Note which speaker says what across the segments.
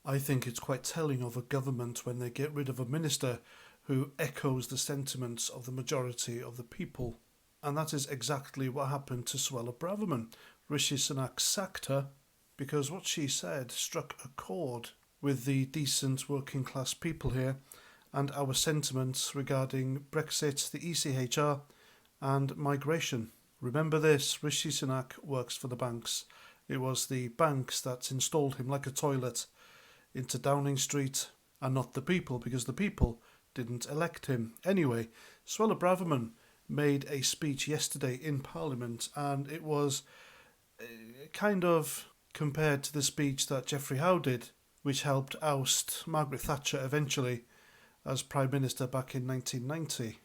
Speaker 1: I think it's quite telling of a government when they get rid of a minister who echoes the sentiments of the majority of the people. And that is exactly what happened to Suella Braverman. Rishi Sunak sacked her because what she said struck a chord with the decent working class people here and our sentiments regarding Brexit, the ECHR, and migration. Remember this, Rishi Sunak works for the banks. It was the banks that installed him like a toilet into Downing Street and not the people, because the people didn't elect him. Anyway, Suella Braverman made a speech yesterday in Parliament, and it was kind of compared to the speech that Geoffrey Howe did, which helped oust Margaret Thatcher eventually as Prime Minister back in 1990.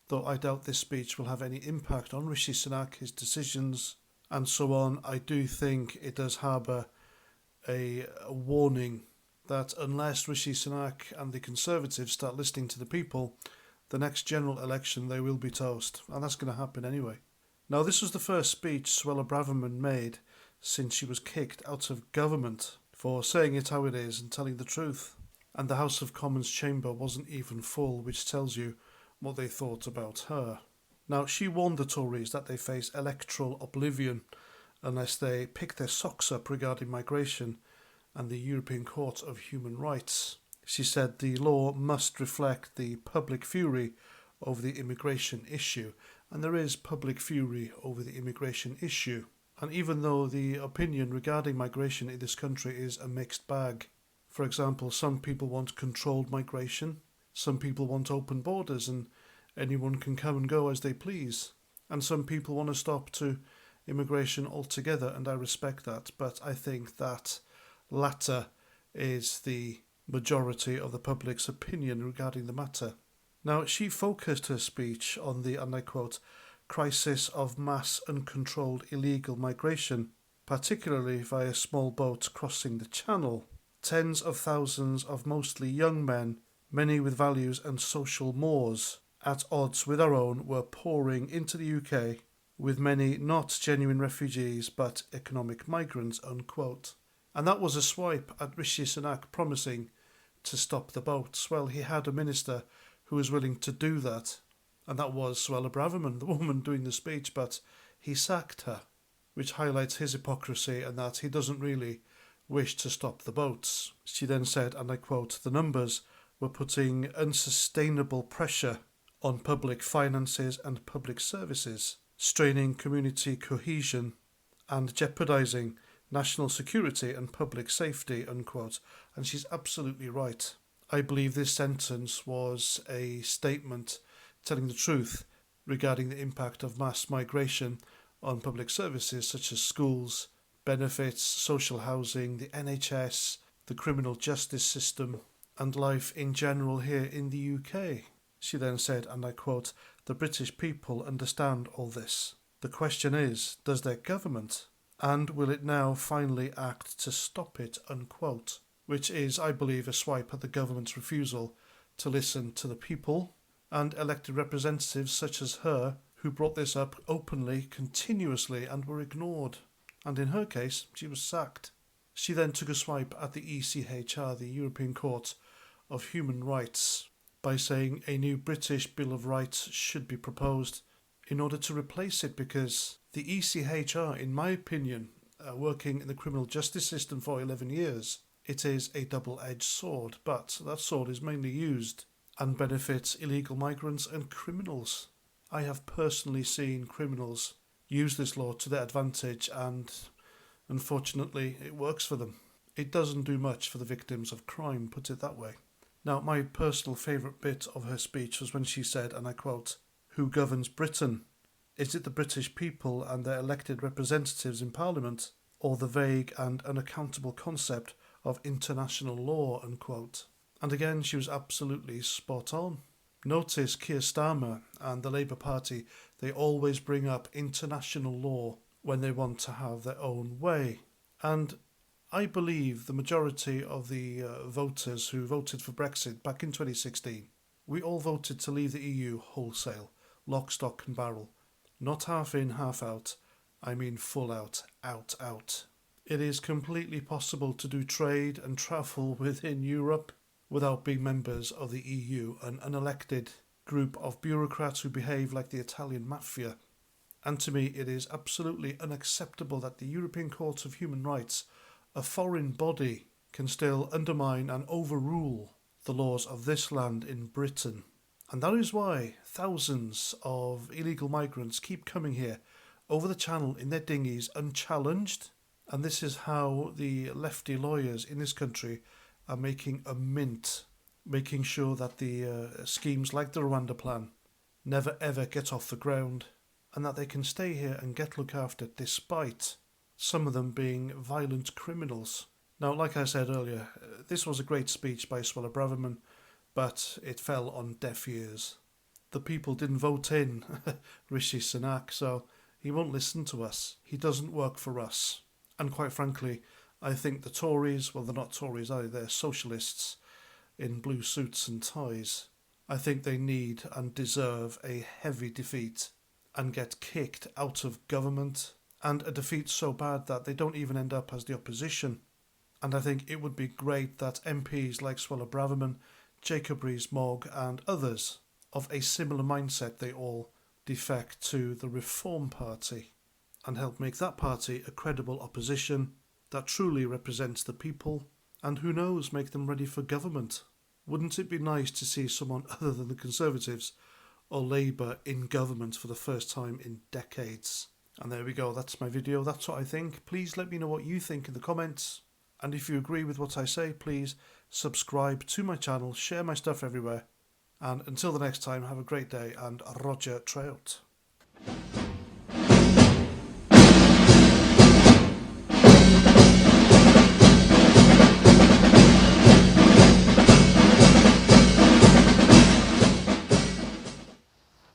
Speaker 1: Though I doubt this speech will have any impact on Rishi Sunak, his decisions, and so on, I do think it does harbour a warning that unless Rishi Sunak and the Conservatives start listening to the people, the next general election they will be toast, and that's going to happen anyway. Now, this was the first speech Suella Braverman made since she was kicked out of government for saying it how it is and telling the truth. And the House of Commons chamber wasn't even full, which tells you what they thought about her. Now, she warned the Tories that they face electoral oblivion unless they pick their socks up regarding migration and the European Court of Human Rights. She said the law must reflect the public fury over the immigration issue, and there is public fury over the immigration issue. And even though the opinion regarding migration in this country is a mixed bag, for example, some people want controlled migration, some people want open borders and anyone can come and go as they please, and some people want to stop to immigration altogether, and I respect that, but I think that latter is the majority of the public's opinion regarding the matter. Now, she focused her speech on the, and I quote, crisis of mass uncontrolled illegal migration, particularly via small boats crossing the Channel. Tens of thousands of mostly young men, many with values and social mores at odds with our own, were pouring into the UK, with many not genuine refugees but economic migrants, unquote. And that was a swipe at Rishi Sunak promising to stop the boats. Well, he had a minister who was willing to do that, and that was Suella Braverman, the woman doing the speech, but he sacked her, which highlights his hypocrisy and that he doesn't really wish to stop the boats. She then said, and I quote, the numbers were putting unsustainable pressure on public finances and public services, straining community cohesion and jeopardising national security and public safety, unquote. And she's absolutely right. I believe this sentence was a statement telling the truth regarding the impact of mass migration on public services such as schools, benefits, social housing, the NHS, the criminal justice system, and life in general here in the UK. She then said, and I quote, the British people understand all this. The question is, does their government? And will it now finally act to stop it, unquote? Which is, I believe, a swipe at the government's refusal to listen to the people and elected representatives such as her who brought this up openly, continuously, and were ignored. And in her case, she was sacked. She then took a swipe at the ECHR, the European Court of Human Rights, by saying a new British Bill of Rights should be proposed in order to replace it, because the ECHR, in my opinion, working in the criminal justice system for 11 years, it is a double-edged sword, but that sword is mainly used and benefits illegal migrants and criminals. I have personally seen criminals use this law to their advantage, and unfortunately it works for them. It doesn't do much for the victims of crime, put it that way. Now, my personal favourite bit of her speech was when she said, and I quote, who governs Britain? Is it the British people and their elected representatives in Parliament, or the vague and unaccountable concept of international law, unquote? And again, she was absolutely spot on. Notice Keir Starmer and the Labour Party, they always bring up international law when they want to have their own way. And I believe the majority of the voters who voted for Brexit back in 2016, we all voted to leave the EU wholesale, lock, stock and barrel. Not half in, half out. I mean full out, out, out. It is completely possible to do trade and travel within Europe without being members of the EU, an unelected group of bureaucrats who behave like the Italian mafia. And to me, it is absolutely unacceptable that the European Court of Human Rights, a foreign body, can still undermine and overrule the laws of this land in Britain. And that is why thousands of illegal migrants keep coming here over the channel in their dinghies unchallenged. And this is how the lefty lawyers in this country are making a mint, making sure that the schemes like the Rwanda plan never ever get off the ground, and that they can stay here and get looked after despite some of them being violent criminals. Now, like I said earlier, this was a great speech by Suella Braverman, but it fell on deaf ears. The people didn't vote in Rishi Sunak, so he won't listen to us. He doesn't work for us. And quite frankly, I think the Tories, well, they're not Tories either, they're socialists in blue suits and ties. I think they need and deserve a heavy defeat and get kicked out of government, and a defeat so bad that they don't even end up as the opposition. And I think it would be great that MPs like Suella Braverman, Jacob Rees-Mogg and others of a similar mindset, they all defect to the Reform Party and help make that party a credible opposition that truly represents the people, and who knows, make them ready for government. Wouldn't it be nice to see someone other than the Conservatives or Labour in government for the first time in decades? And there we go, that's my video, that's what I think. Please let me know what you think in the comments. And if you agree with what I say, please subscribe to my channel, share my stuff everywhere. And until the next time, have a great day and Roger Trout.